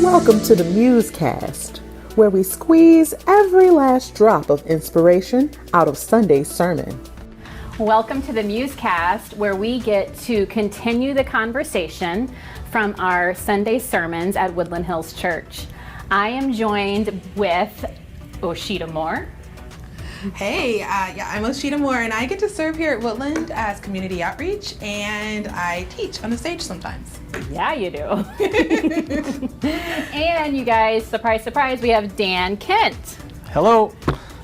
Welcome to the MuseCast, where we squeeze every last drop of inspiration out of Sunday's sermon. Welcome to the MuseCast, where we get to continue the conversation from our Sunday sermons at Woodland Hills Church. I am joined with Osheta Moore. Hey, I'm Osheta Moore, and I get to serve here at Woodland as community outreach, and I teach on the stage sometimes. Yeah, you do. And you guys, surprise, surprise, we have Dan Kent. Hello.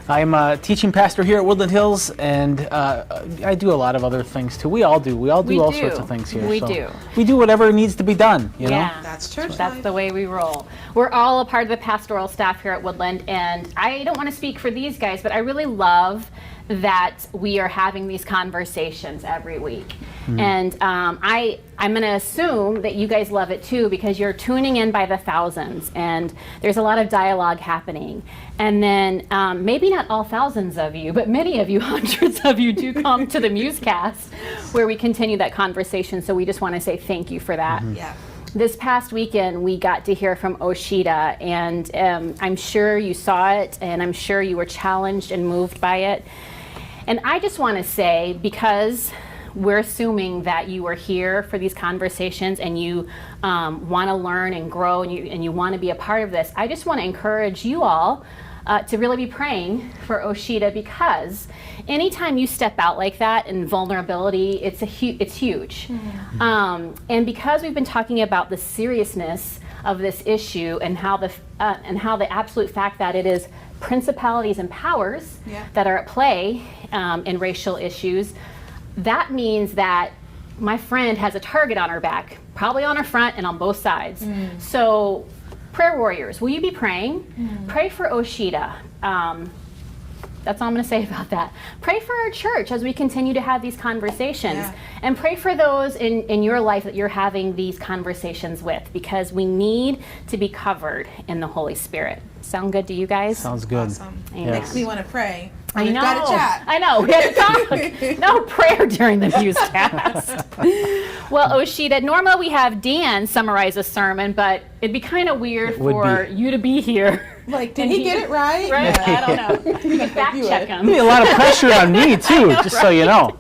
I'm a teaching pastor here at Woodland Hills, and I do a lot of other things too. We all do all sorts of things here. We do. We do whatever needs to be done, you know? That's church That's life. the way we roll. We're all a part of the pastoral staff here at Woodland, and I don't want to speak for these guys, but I really love that we are having these conversations every week. And I'm going to assume that you guys love it too, because you're tuning in by the thousands, and there's a lot of dialogue happening. And then maybe not all thousands of you, but many of you, hundreds of you, do come to the MuseCast where we continue that conversation. So we just want to say thank you for that. Yeah. This past weekend, we got to hear from Osheta, and I'm sure you saw it, and I'm sure you were challenged and moved by it. And I just want to say, because we're assuming that you are here for these conversations and you want to learn and grow and you want to be a part of this, I just want to encourage you all to really be praying for Osheta, because anytime you step out like that in vulnerability, it's huge. Mm-hmm. And because we've been talking about the seriousness of this issue and how the absolute fact that it is principalities and powers that are at play in racial issues, that means that my friend has a target on her back, probably on her front and on both sides. So, prayer warriors, will you be praying? Pray for Osheta. That's all I'm going to say about that. Pray for our church as we continue to have these conversations. And pray for those in your life that you're having these conversations with, because we need to be covered in the Holy Spirit. Sound good to you guys? Sounds good. Awesome. Yeah. Makes me want to pray. I know. We've got to chat. I know. We had to talk. No prayer during the MuseCast. Well, Osheta, normally we have Dan summarize a sermon, but it'd be kind of weird for you to be here. Like, did he get it right? Right? Yeah. I don't know. You can fact check him. There'll be a lot of pressure on me too, just so you know.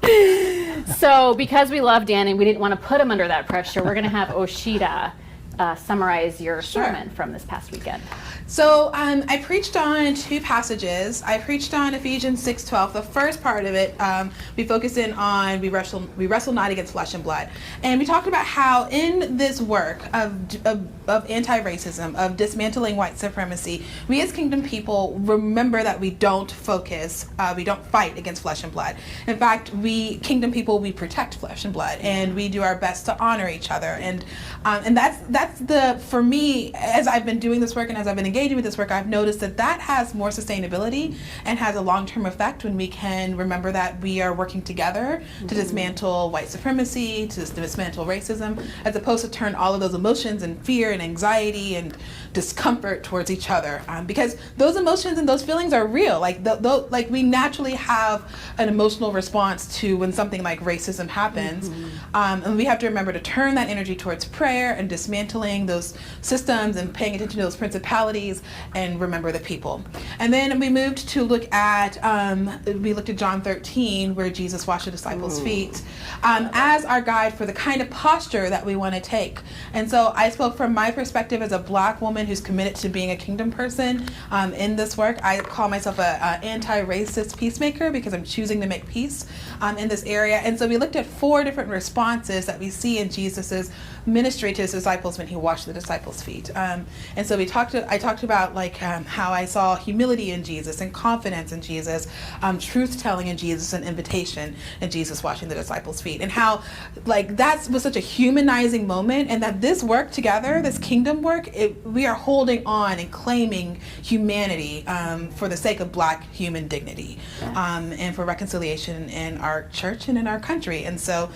So, because we love Dan and we didn't want to put him under that pressure, we're going to have Osheta summarize your sermon from this past weekend. So I preached on two passages. I preached on Ephesians 6:12. The first part of it, we focused in on we wrestle not against flesh and blood, and we talked about how in this work of anti-racism, of dismantling white supremacy, we as kingdom people remember that we don't fight against flesh and blood. In fact, we kingdom people, we protect flesh and blood, and we do our best to honor each other. And that's for me, as I've been doing this work and as I've been engaging with this work, I've noticed that has more sustainability and has a long-term effect when we can remember that we are working together to dismantle white supremacy, to dismantle racism, as opposed to turn all of those emotions and fear and anxiety and discomfort towards each other, because those emotions and those feelings are real. Like we naturally have an emotional response to when something like racism happens, and we have to remember to turn that energy towards prayer and dismantling those systems and paying attention to those principalities and remember the people. And then we moved to look at John 13, where Jesus washed the disciples' feet as our guide for the kind of posture that we want to take. And so I spoke from my perspective as a Black woman who's committed to being a kingdom person in this work. I call myself a anti-racist peacemaker, because I'm choosing to make peace in this area. And so we looked at 4 different responses that we see in Jesus's ministry to his disciples when he washed the disciples' feet. And so I talked about how I saw humility in Jesus and confidence in Jesus, truth-telling in Jesus, and invitation in Jesus washing the disciples' feet, and how that was such a humanizing moment, and that this work together, this kingdom work, we are holding on and claiming humanity for the sake of Black human dignity, and for reconciliation in our church and in our country. And so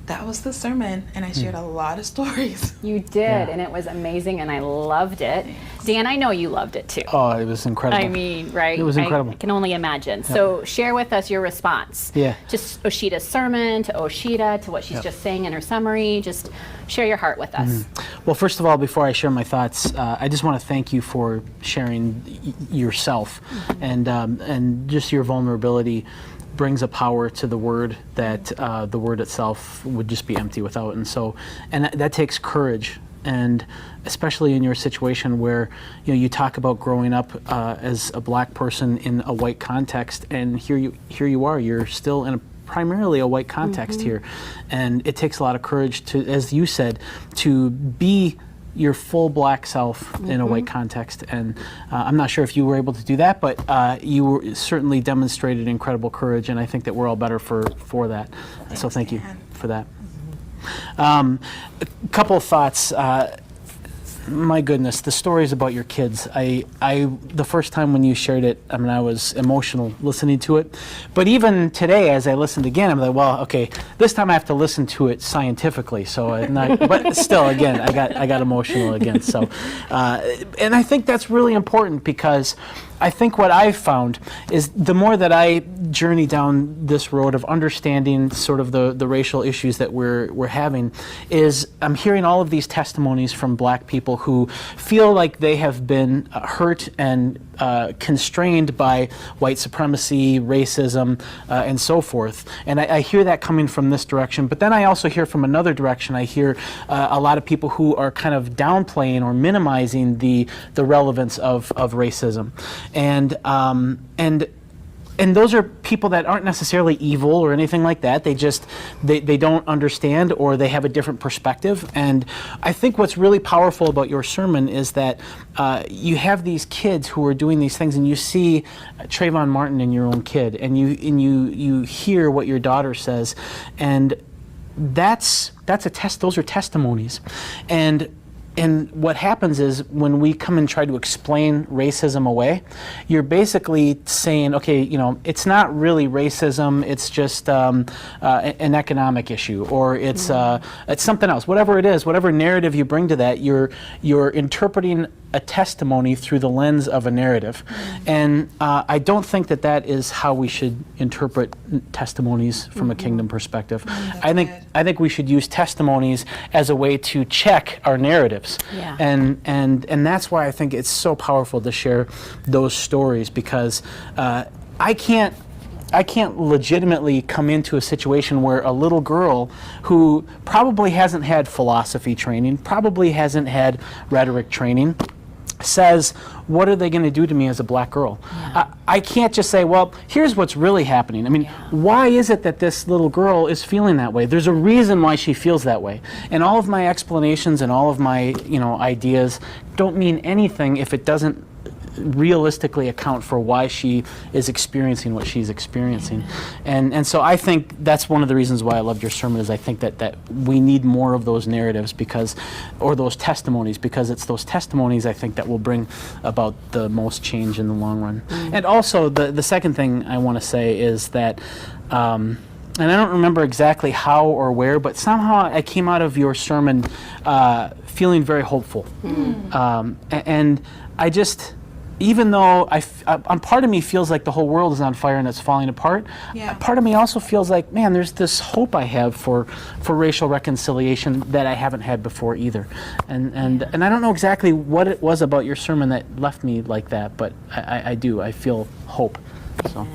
that was the sermon, and I shared a lot of stories. You did, and it was amazing, and I loved it. Dan, I know you loved it too. Oh, it was incredible. I mean, right? It was incredible. I can only imagine. Yep. So share with us your response. Yeah. Just Osheta's sermon, to Osheta, to what she's just saying in her summary. Just share your heart with us. Well, first of all, before I share my thoughts, I just want to thank you for sharing yourself and just your vulnerability brings a power to the word that the word itself would just be empty without. And that takes courage. And especially in your situation where you talk about growing up as a black person in a white context, and here you are, you're still in primarily a white context here, and it takes a lot of courage to, as you said, to be your full black self in a white context. And I'm not sure if you were able to do that, but you certainly demonstrated incredible courage, and I think that we're all better for that. So thank you for that. A couple of thoughts. My goodness, the stories about your kids. The first time when you shared it, I was emotional listening to it. But even today, as I listened again, I'm like, well, okay, this time I have to listen to it scientifically. But still, again, I got emotional again. So, and I think that's really important, because I think what I've found is the more that I journey down this road of understanding sort of the racial issues that we're having, is I'm hearing all of these testimonies from black people who feel like they have been hurt and constrained by white supremacy, racism, and so forth. And I hear that coming from this direction, but then I also hear from another direction. I hear a lot of people who are kind of downplaying or minimizing the relevance of racism. And those are people that aren't necessarily evil or anything like that. They just, they don't understand, or they have a different perspective. And I think what's really powerful about your sermon is that you have these kids who are doing these things, and you see Trayvon Martin in your own kid, and you hear what your daughter says, and that's a test. Those are testimonies. And what happens is, when we come and try to explain racism away, you're basically saying, okay, it's not really racism, it's just an economic issue, or it's something else. Whatever it is, whatever narrative you bring to that, you're interpreting a testimony through the lens of a narrative. And I don't think that is how we should interpret testimonies from a kingdom perspective. I think we should use testimonies as a way to check our narratives. Yeah. And that's why I think it's so powerful to share those stories, because I can't legitimately come into a situation where a little girl who probably hasn't had philosophy training, probably hasn't had rhetoric training, says, what are they going to do to me as a black girl? Yeah. I can't just say, well, here's what's really happening. Why is it that this little girl is feeling that way? There's a reason why she feels that way. And all of my explanations and all of my ideas don't mean anything if it doesn't realistically account for why she is experiencing what she's experiencing. And so I think that's one of the reasons why I loved your sermon, is I think that we need more of those narratives, or those testimonies, because it's those testimonies, I think, that will bring about the most change in the long run. And also the second thing I want to say is that and I don't remember exactly how or where, but somehow I came out of your sermon feeling very hopeful. And I just, even though part of me feels like the whole world is on fire and it's falling apart, part of me also feels like, man, there's this hope I have for racial reconciliation that I haven't had before either. And I don't know exactly what it was about your sermon that left me like that, but I do. I feel hope. So.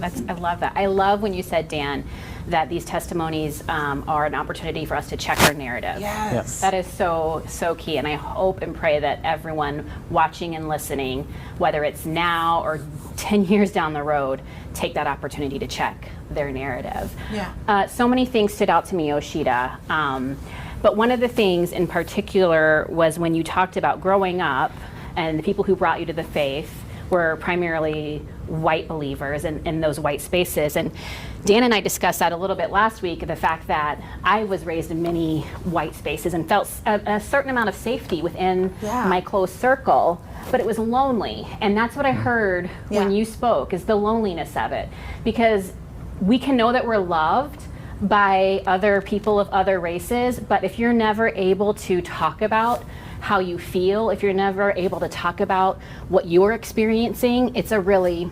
I love that. I love when you said, Dan, that these testimonies are an opportunity for us to check our narrative. Yes. That is so key, and I hope and pray that everyone watching and listening, whether it's now or 10 years down the road, take that opportunity to check their narrative. Yeah. So many things stood out to me, Osheta, but one of the things in particular was when you talked about growing up, and the people who brought you to the faith were primarily white believers in those white spaces. And Dan and I discussed that a little bit last week, the fact that I was raised in many white spaces and felt a certain amount of safety within my close circle, but it was lonely. And that's what I heard when you spoke, is the loneliness of it. Because we can know that we're loved, by other people of other races, but if you're never able to talk about how you feel, if you're never able to talk about what you're experiencing, it's a really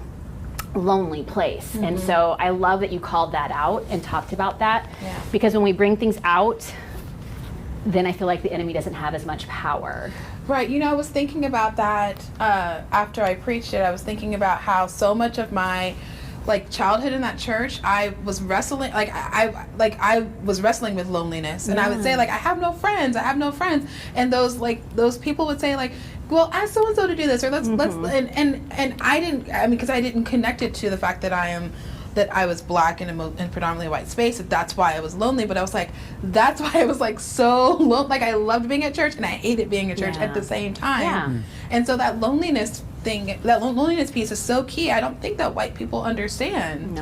lonely place. And so I love that you called that out and talked about that, because when we bring things out, then I feel like the enemy doesn't have as much power. Right. I was thinking about that after I preached it. I was thinking about how so much of my childhood in that church, I was wrestling, I was wrestling with loneliness, and I would say I have no friends, and those people would say well, ask so and so to do this, or let's and I didn't, because I didn't connect it to the fact that I was black in a predominantly white space. That's why I was lonely. But I was that's why I was so lonely. I loved being at church and I hated being at church at the same time. Yeah. And so that loneliness thing, that loneliness piece is so key. I don't think that white people understand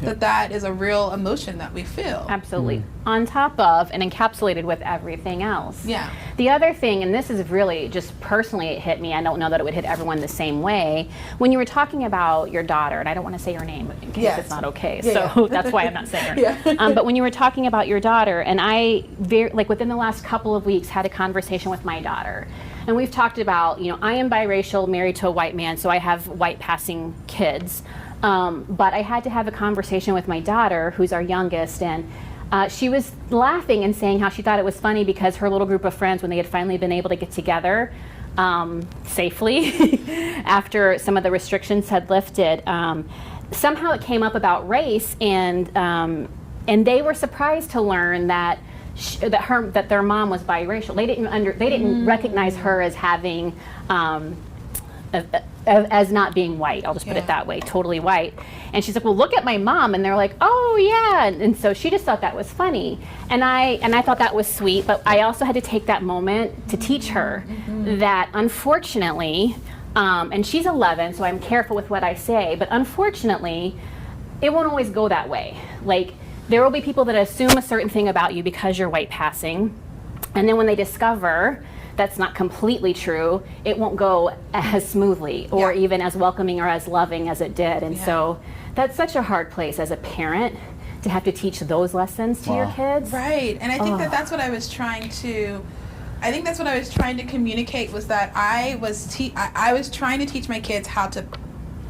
that is a real emotion that we feel. Absolutely. On top of and encapsulated with everything else. Yeah. The other thing, and this is really just personally, it hit me. I don't know that it would hit everyone the same way. When you were talking about your daughter, and I don't want to say her name in case it's not okay, so that's why I'm not saying her name. But when you were talking about your daughter, and I within the last couple of weeks had a conversation with my daughter. And we've talked about, I am biracial, married to a white man, so I have white passing kids. But I had to have a conversation with my daughter, who's our youngest, and she was laughing and saying how she thought it was funny because her little group of friends, when they had finally been able to get together safely after some of the restrictions had lifted, somehow it came up about race, and they were surprised to learn that that their mom was biracial. They didn't recognize her as having as not being white. I'll just put it that way, totally white. And she's like, well, look at my mom. And they're like, oh yeah. And so she just thought that was funny. And I thought that was sweet, but I also had to take that moment to teach her that unfortunately, and she's 11, so I'm careful with what I say, but unfortunately, it won't always go that way. There will be people that assume a certain thing about you because you're white passing, and then when they discover that's not completely true, it won't go as smoothly or even as welcoming or as loving as it did. And so that's such a hard place as a parent to have to teach those lessons to your kids. Right. And I think that's what I was trying to communicate, was that I was trying to teach my kids how to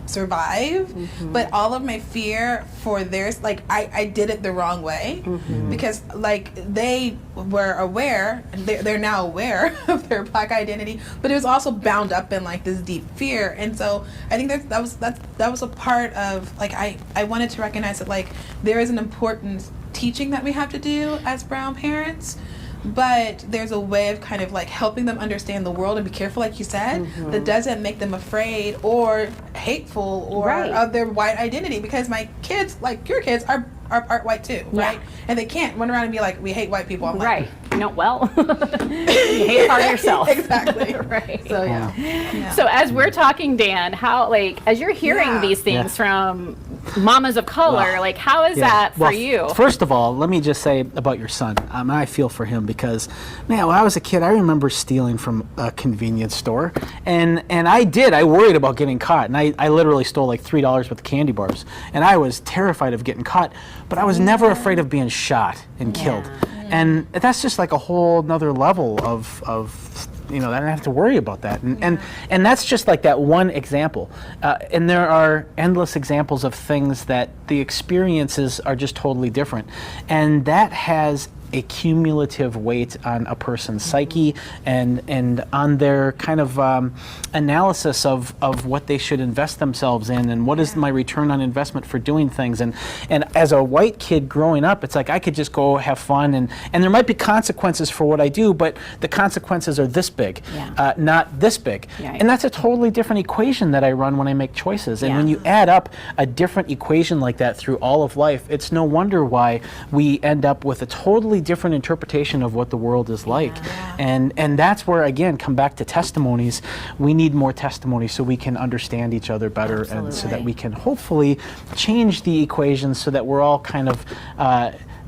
survive, but all of my fear for theirs, I did it the wrong way, because they were aware, they're now aware of their black identity, but it was also bound up in this deep fear. And so I think that was a part of I wanted to recognize that there is an important teaching that we have to do as brown parents, but there's a way of kind of helping them understand the world and be careful, like you said, that doesn't make them afraid or hateful or of their white identity, because my kids, your kids, are part white too, right? And they can't run around and be like, we hate white people. I'm right. Well, you hate part of yourself. Exactly. Right. So So as we're talking, Dan, how as you're hearing these things from mamas of color, how is that for you? First of all, let me just say about your son. I feel for him because, man, when I was a kid, I remember stealing from a convenience store, and I worried about getting caught, and I literally stole $3 worth of candy bars, and I was terrified of getting caught, but I was never afraid of being shot and killed. And that's just a whole nother level of I don't have to worry about that. And that's just that one example. And there are endless examples of things that the experiences are just totally different. And that has a cumulative weight on a person's psyche and on their kind of analysis of what they should invest themselves in and what is my return on investment for doing things. And as a white kid growing up, it's I could just go have fun and there might be consequences for what I do, but the consequences are this big, not this big. And that's a totally different equation that I run when I make choices. And when you add up a different equation like that through all of life, it's no wonder why we end up with a totally different interpretation of what the world is like. And that's where, again, come back to testimonies. We need more testimonies so we can understand each other better. Absolutely. And so that we can hopefully change the equation so that we're all kind of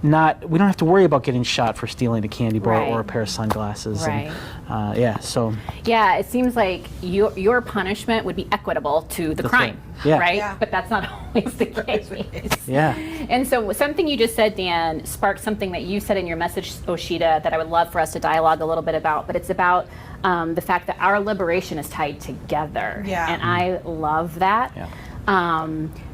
we don't have to worry about getting shot for stealing a candy bar Right. or a pair of sunglasses. Right. And, so. Yeah, it seems like your punishment would be equitable to the crime, right. Yeah. right? Yeah. But that's not always the case. Yeah. And so something you just said, Dan, sparked something that you said in your message, Osheta, that I would love for us to dialogue a little bit about. But it's about the fact that our liberation is tied together. Yeah. And I love that. Yeah.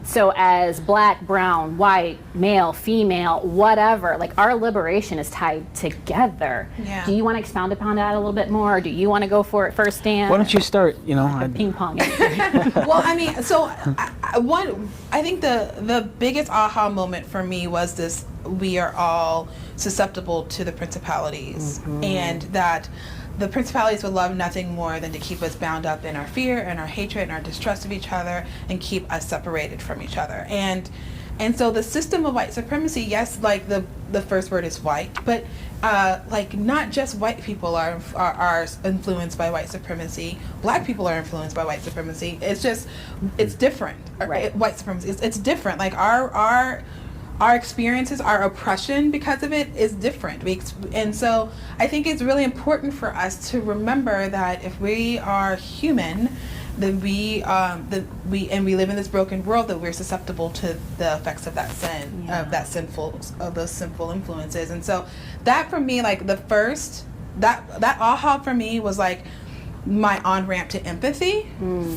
So as black, brown, white, male, female, whatever, like our liberation is tied together. Yeah. Do you want to expound upon that a little bit more, or do you want to go for it first, Dan? Why don't you start? Ping pong. Well, I mean, so I think the biggest aha moment for me was this: we are all susceptible to the principalities, and that the principalities would love nothing more than to keep us bound up in our fear and our hatred and our distrust of each other, and keep us separated from each other. And so the system of white supremacy, yes, like the first word is white, but like not just white people are influenced by white supremacy. Black people are influenced by white supremacy. It's different. Right. White supremacy. It's different. Like our experiences, our oppression because of it is different. And so I think it's really important for us to remember that if we are human, then we live in this broken world, that we're susceptible to the effects of that sin, of those sinful influences. And so that for me, like the first, that aha for me was like my on-ramp to empathy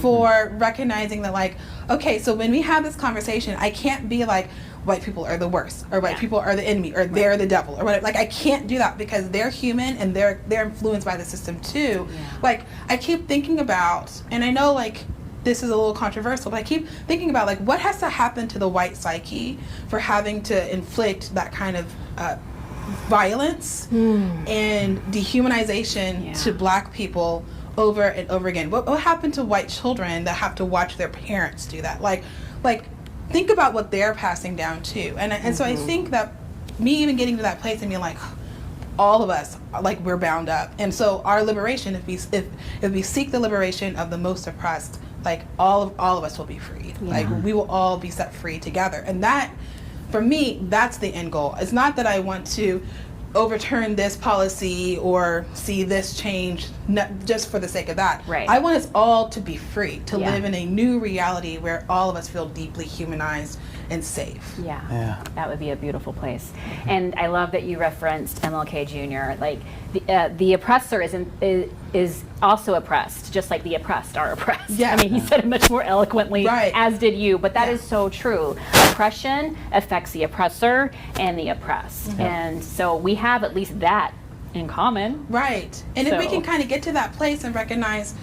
for recognizing that, like, okay, so when we have this conversation, I can't be like, white people are the worst, or white people are the enemy, or they're the devil, or whatever. Like, I can't do that, because they're human and they're influenced by the system too. Yeah. Like, I keep thinking about, and I know like this is a little controversial, but I keep thinking about like what has to happen to the white psyche for having to inflict that kind of violence and dehumanization to black people over and over again. What happened to white children that have to watch their parents do that? Like think about what they're passing down too. And so I think that me even getting to that place and being like, all of us, like, we're bound up. And so our liberation, if we seek the liberation of the most oppressed, like all of us will be freed. Yeah. Like we will all be set free together. And that, for me, that's the end goal. It's not that I want to overturn this policy or see this change just for the sake of that. Right. I want us all to be free, to Yeah. live in a new reality where all of us feel deeply humanized and safe. Yeah, that would be a beautiful place. And I love that you referenced MLK Jr. Like the oppressor is also oppressed, just like the oppressed are oppressed. Yeah. I mean, he said it much more eloquently, Right. as did you. But that Yeah. is so true. Oppression affects the oppressor and the oppressed, and so we have at least that in common. Right. And if we So- can kind of get to that place and recognize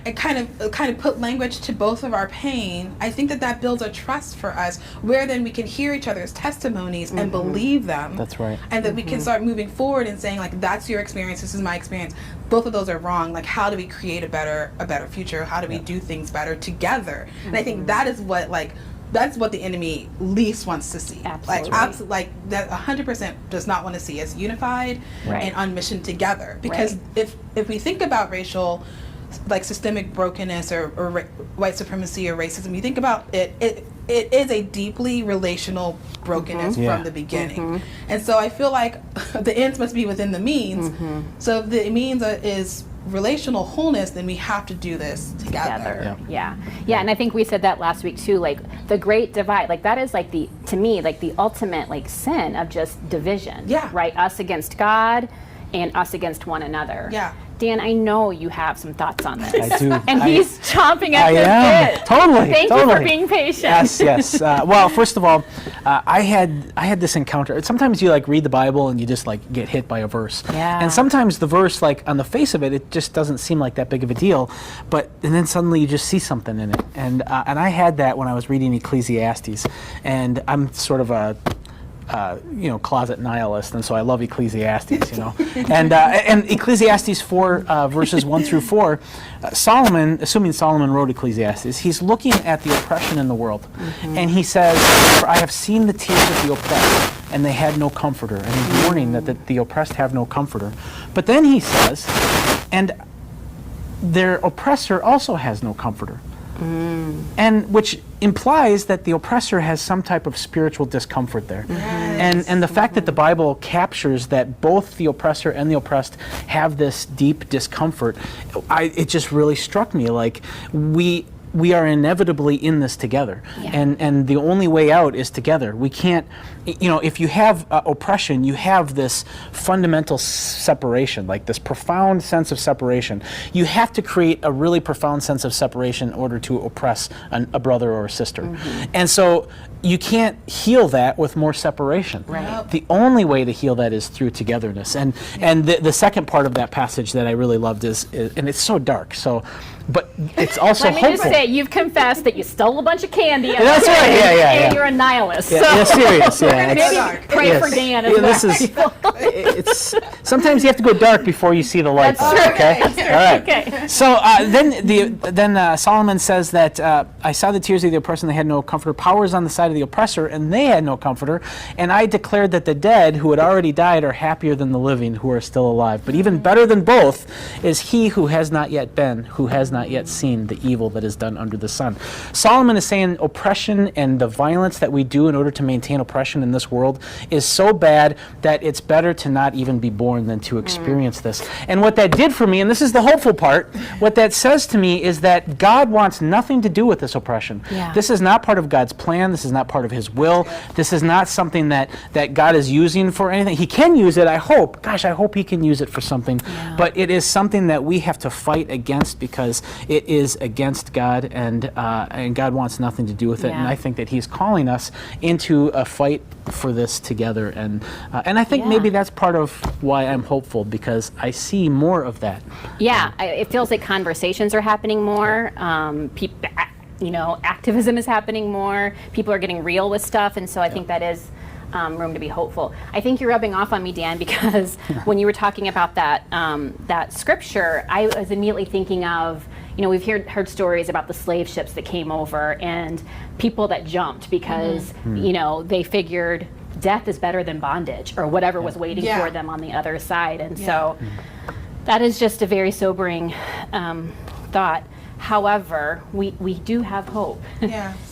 and kind of put language to both of our pain, I think that builds a trust for us, where then we can hear each other's testimonies and believe them. That's right. And that we can start moving forward and saying, like, that's your experience, this is my experience. Both of those are wrong. Like, how do we create a better future? How do we do things better together? And I think that is what, like, that's what the enemy least wants to see. Absolutely. Like that 100% does not want to see us unified Right. and on mission together. Because Right. if we think about racial, like, systemic brokenness or white supremacy or racism, you think about it is a deeply relational brokenness Yeah. from the beginning. And so I feel like the ends must be within the means. So if the means is relational wholeness, then we have to do this together. Yeah. And I think we said that last week too, like the great divide, like that is like to me, like the ultimate like sin of just division. Yeah. Right? Us against God and us against one another. Yeah. Dan, I know you have some thoughts on this. I do. And he's chomping at I the am. bit. Totally. Thank you totally. for being patient. Yes. Well, first of all, I had this encounter. Sometimes you like read the Bible and you just like get hit by a verse. Yeah. And sometimes the verse, like on the face of it, it just doesn't seem like that big of a deal. And then suddenly you just see something in it. And I had that when I was reading Ecclesiastes. And I'm sort of a closet nihilist, and so I love Ecclesiastes, and Ecclesiastes 4 verses 1 through 4, Solomon, assuming Solomon wrote Ecclesiastes, he's looking at the oppression in the world, and he says, "For I have seen the tears of the oppressed, and they had no comforter," and he's warning that the oppressed have no comforter. But then he says, "And their oppressor also has no comforter. And which implies that the oppressor has some type of spiritual discomfort there. And the fact that the Bible captures that both the oppressor and the oppressed have this deep discomfort, it just really struck me like we are inevitably in this together, and the only way out is together. We can't, if you have oppression, you have this fundamental separation, like this profound sense of separation. You have to create a really profound sense of separation in order to oppress a brother or a sister. And so you can't heal that with more separation. Right. The only way to heal that is through togetherness. And the second part of that passage that I really loved is and it's so dark, but it's also hopeful. Let me just say, you've confessed that you stole a bunch of candy. That's right. And you're a nihilist. Yeah, serious. Yeah. Maybe pray for Dan as well. It's sometimes you have to go dark before you see the light. That's true. Okay. That's true. All right. Okay. So then Solomon says that I saw the tears of the oppressor and they had no comforter. Power is on the side of the oppressor and they had no comforter. And I declared that the dead who had already died are happier than the living who are still alive. But even better than both is he who has not yet been, who has not yet seen the evil that is done under the sun. Solomon is saying oppression and the violence that we do in order to maintain oppression in this world is so bad that it's better to not even be born than to experience this. And what that did for me, and this is the hopeful part, what that says to me is that God wants nothing to do with this oppression. Yeah. This is not part of God's plan. This is not part of his will. This is not something that God is using for anything. He can use it, I hope. Gosh, I hope he can use it for something. Yeah. But it is something that we have to fight against because it is against God, and God wants nothing to do with it. Yeah. And I think that he's calling us into a fight for this together. And I think maybe that's part of why I'm hopeful, because I see more of that. Yeah, it feels like conversations are happening more. Activism is happening more. People are getting real with stuff, and so I think that is room to be hopeful. I think you're rubbing off on me, Dan, because when you were talking about that scripture, I was immediately thinking of, we've heard stories about the slave ships that came over and people that jumped because they figured death is better than bondage or whatever was waiting for them on the other side. And so that is just a very sobering thought. However, we do have hope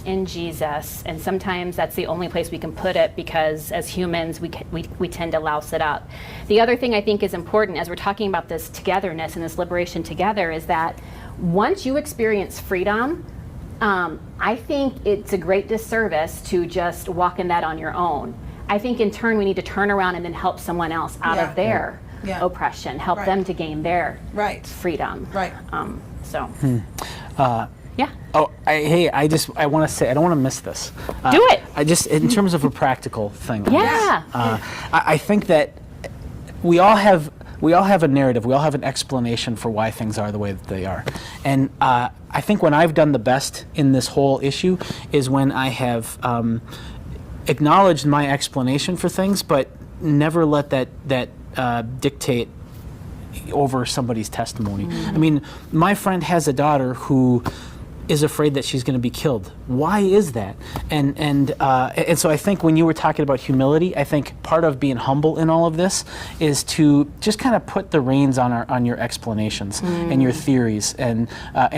in Jesus, and sometimes that's the only place we can put it because as humans we tend to louse it up. The other thing I think is important as we're talking about this togetherness and this liberation together is that once you experience freedom, I think it's a great disservice to just walk in that on your own. I think in turn we need to turn around and then help someone else out of their oppression, help them to gain their freedom. Right. So. Yeah. Oh, I want to say, I don't want to miss this. Do it. I just, in terms of a practical thing. Yeah. I think that we all have a narrative. We all have an explanation for why things are the way that they are. And I think when I've done the best in this whole issue is when I have acknowledged my explanation for things, but never let that dictate over somebody's testimony. I mean, my friend has a daughter who is afraid that she's going to be killed. Why is that? And so I think when you were talking about humility, I think part of being humble in all of this is to just kind of put the reins on your explanations and your theories, and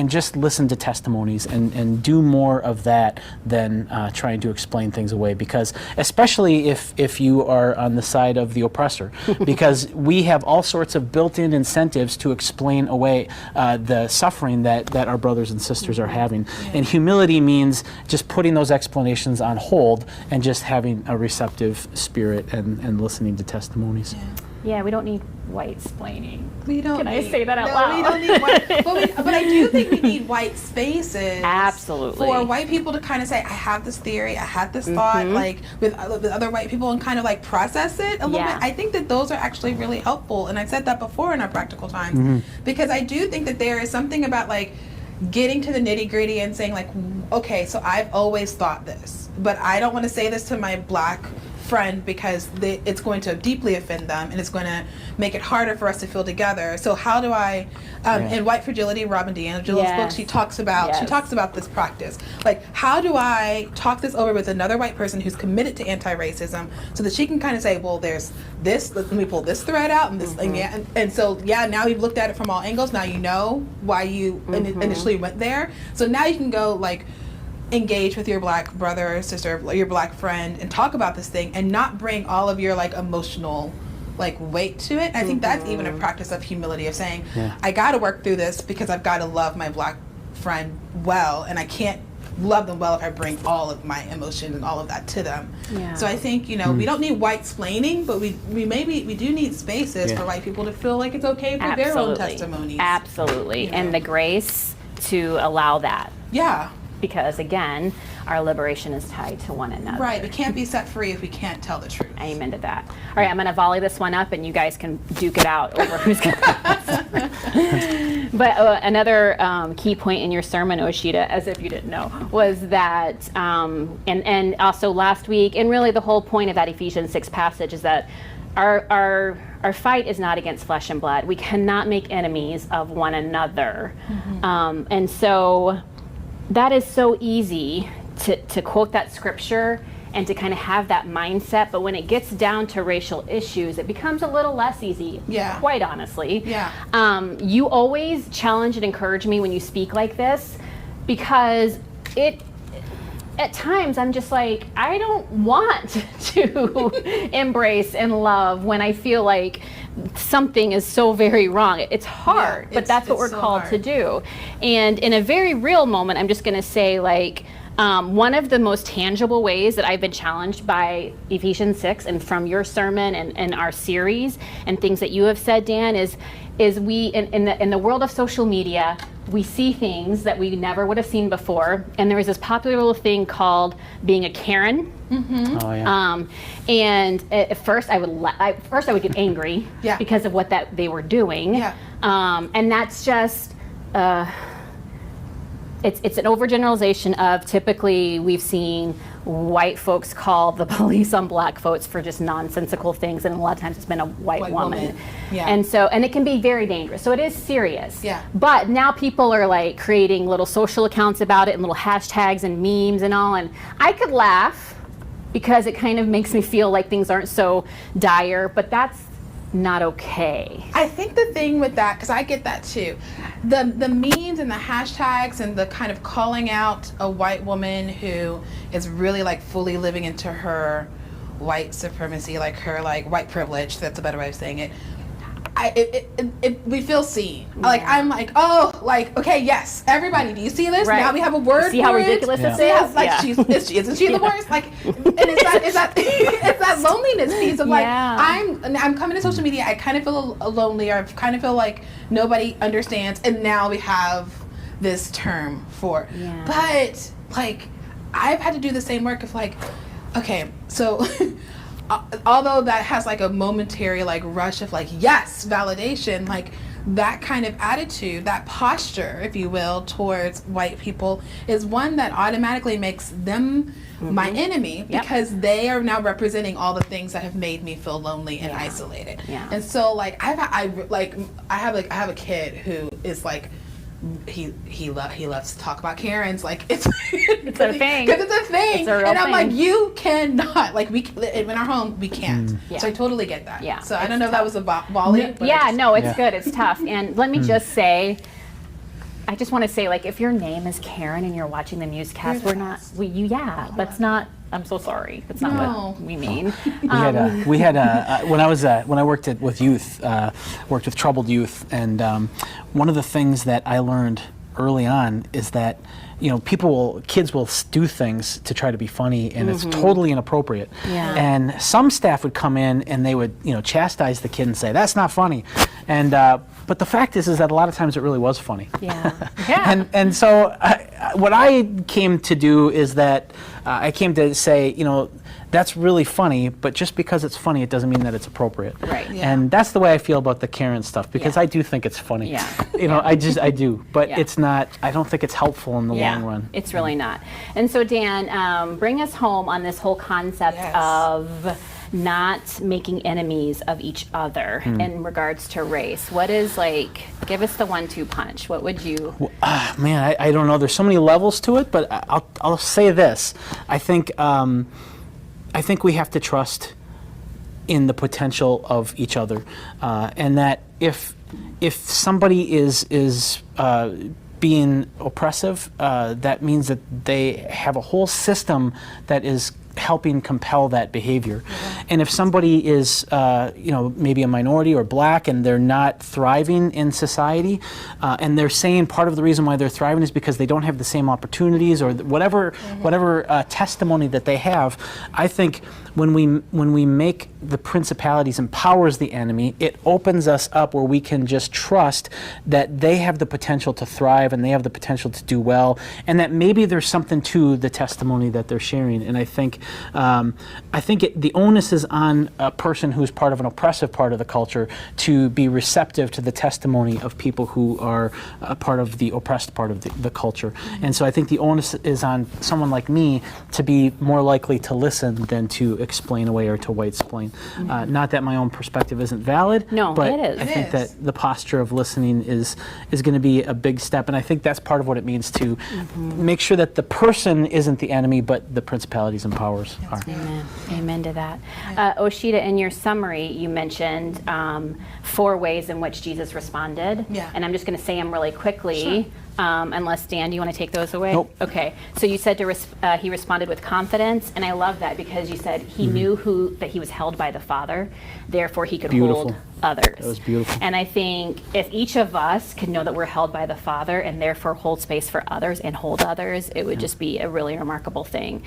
just listen to testimonies and do more of that than trying to explain things away. Because especially if you are on the side of the oppressor, because we have all sorts of built-in incentives to explain away the suffering that our brothers and sisters are having. And humility means just putting those explanations on hold and just having a receptive spirit and listening to testimonies. Yeah, we don't need white splaining. We don't. Can I say that out no, loud? We don't need white. But I do think we need white spaces. Absolutely. For white people to kind of say, I have this theory, I had this thought, like with other white people, and kind of like process it a little bit. I think that those are actually really helpful, and I've said that before in our practical times, because I do think that there is something about like getting to the nitty gritty and saying like, okay, so I've always thought this, but I don't want to say this to my black friend because it's going to deeply offend them and it's going to make it harder for us to feel together. So how do I, in White Fragility, Robin DiAngelo's book, she talks about this practice. Like, how do I talk this over with another white person who's committed to anti-racism so that she can kind of say, well, there's this, let me pull this thread out and this, and so now we've looked at it from all angles. Now you know why you initially went there. So now you can go like, engage with your black brother or sister, your black friend, and talk about this thing and not bring all of your like emotional like weight to it. I think that's even a practice of humility, of saying, I got to work through this because I've got to love my black friend well, and I can't love them well if I bring all of my emotions and all of that to them. So I think, you know, we don't need white splaining, but we do need spaces for white people to feel like it's okay for their own testimonies. Absolutely. You know? And the grace to allow that. Yeah. Because again, our liberation is tied to one another. Right. We can't be set free if we can't tell the truth. Amen to that. All right, I'm going to volley this one up, and you guys can duke it out over who's going to. But another key point in your sermon, Osheta, as if you didn't know, was that, and also last week, and really the whole point of that Ephesians 6 passage is that our fight is not against flesh and blood. We cannot make enemies of one another, and so. That is so easy to quote that scripture and to kind of have that mindset, but when it gets down to racial issues, it becomes a little less easy, quite honestly. You always challenge and encourage me when you speak like this, because at times I'm just like, I don't want to embrace and love when I feel like something is so very wrong. It's hard, but that's what we're so called to do. And in a very real moment, I'm just going to say, like, one of the most tangible ways that I've been challenged by Ephesians 6 and from your sermon and our series and things that you have said, Dan, is we in the world of social media, we see things that we never would have seen before. And there was this popular little thing called being a Karen. Oh, yeah. And at first I would get angry because of what they were doing. And that's just it's an overgeneralization of, typically we've seen white folks call the police on black folks for just nonsensical things, and a lot of times it's been a white woman. And so, and it can be very dangerous. So it is serious. But now people are like creating little social accounts about it and little hashtags and memes and all, and I could laugh because it kind of makes me feel like things aren't so dire, but that's not okay. I think the thing with that, because I get that too, the memes and the hashtags and the kind of calling out a white woman who is really like fully living into her white supremacy, like her like white privilege, that's a better way of saying it. We feel seen. Like, I'm like, oh, like, okay, yes, everybody, do you see this? Now we have a word. See how ridiculous this is? Like, isn't she the worst? Like, and it's that loneliness piece of like, I'm coming to social media, I kind of feel lonely, or I kind of feel like nobody understands, and now we have this term for. But like, I've had to do the same work of like, okay, so. Although that has like a momentary like rush of like, yes, validation, like that kind of attitude, that posture, if you will, towards white people is one that automatically makes them my enemy, because they are now representing all the things that have made me feel lonely and isolated. And so like I have a kid who is like, he loves to talk about Karens, like it's a thing, because it's a thing, it's a real and I'm thing. like, you cannot, like, we in our home we can't. So I totally get that. So I don't know if that was a volley. No, it's good. It's tough. And let me just say, I just want to say, like, if your name is Karen and you're watching the MuseCast, that's not. I'm so sorry. That's not what we mean. We had when I worked with youth, worked with troubled youth, and one of the things that I learned early on is that, you know, kids will do things to try to be funny, and it's totally inappropriate. And some staff would come in and they would, you know, chastise the kid and say, that's not funny. And but the fact is that a lot of times it really was funny. And so what I came to do is that I came to say, you know, that's really funny, but just because it's funny, it doesn't mean that it's appropriate. Right. Yeah. And that's the way I feel about the Karen stuff, because Yeah. I do think it's funny. Yeah. I do, but Yeah. it's not, I don't think it's helpful in the long run. It's really not. And so, Dan, bring us home on this whole concept Yes. of not making enemies of each other in regards to race. What is give us the 1-2 punch. What would you? Man, I don't know. There's so many levels to it, but I'll say this. I think we have to trust in the potential of each other, and that if somebody is being oppressive, that means that they have a whole system that is helping compel that behavior. And if somebody is, maybe a minority or black, and they're not thriving in society, and they're saying part of the reason why they're thriving is because they don't have the same opportunities or whatever testimony that they have, I think when we make the principalities and powers the enemy, it opens us up where we can just trust that they have the potential to thrive and they have the potential to do well, and that maybe there's something to the testimony that they're sharing. And I think the onus is on a person who's part of an oppressive part of the culture to be receptive to the testimony of people who are a part of the oppressed part of the culture. And so I think the onus is on someone like me to be more likely to listen than to explain away or to white-splain. Not that my own perspective isn't valid, No, but it is. I It think is. that the posture of listening is going to be a big step, and I think that's part of what it means to make sure that the person isn't the enemy, but the principalities and powers are. Amen. Amen to that. Osheta, in your summary, you mentioned 4 ways in which Jesus responded. Yeah. And I'm just going to say them really quickly. Unless, Dan, do you want to take those away? Nope. Okay. So you said he responded with confidence, and I love that because you said he knew that he was held by the Father, therefore he could Beautiful. hold others. That was beautiful. And I think if each of us could know that we're held by the Father and therefore hold space for others and hold others, it would just be a really remarkable thing.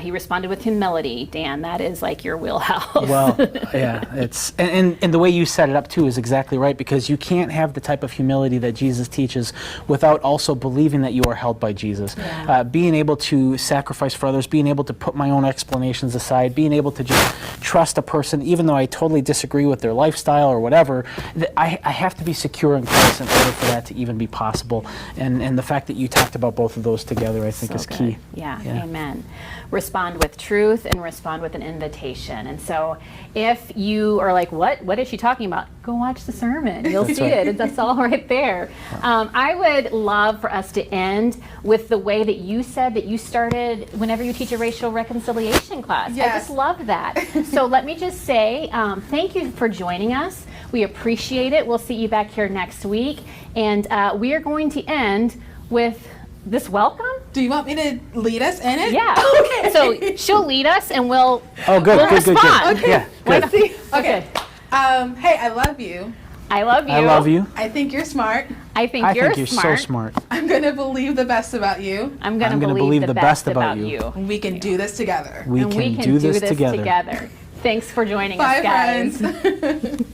He responded with humility. Dan, that is like your wheelhouse. Well, yeah, it's and the way you set it up too is exactly right, because you can't have the type of humility that Jesus teaches without also believing that you are held by Jesus. Yeah. Being able to sacrifice for others, being able to put my own explanations aside, being able to just trust a person, even though I totally disagree with their lifestyle or whatever. I have to be secure in Christ in order for that to even be possible. And the fact that you talked about both of those together, I think, So is good. key. Yeah, amen. Respond with truth and respond with an invitation. And so if you are like, what is she talking about? Go watch the sermon. You'll see it. That's all right there. I would love for us to end with the way that you said that you started whenever you teach a racial reconciliation class. I Yes. just love that. So let me just say thank you for joining us. We appreciate it. We'll see you back here next week. And we are going to end with this welcome. Do you want me to lead us in it? Yeah. Okay. So she'll lead us and we'll Oh, good, we'll good, good, respond. good. Yeah, Why good. not? Okay. Hey, I love you. I love you. I love you. I think you're smart. I think I you're think you're smart. so smart. I'm going to believe the best about you. I'm going I'm to gonna believe the best about you. We can do this together. We And can we can do this together. together. Thanks for joining Bye, us, guys. friends.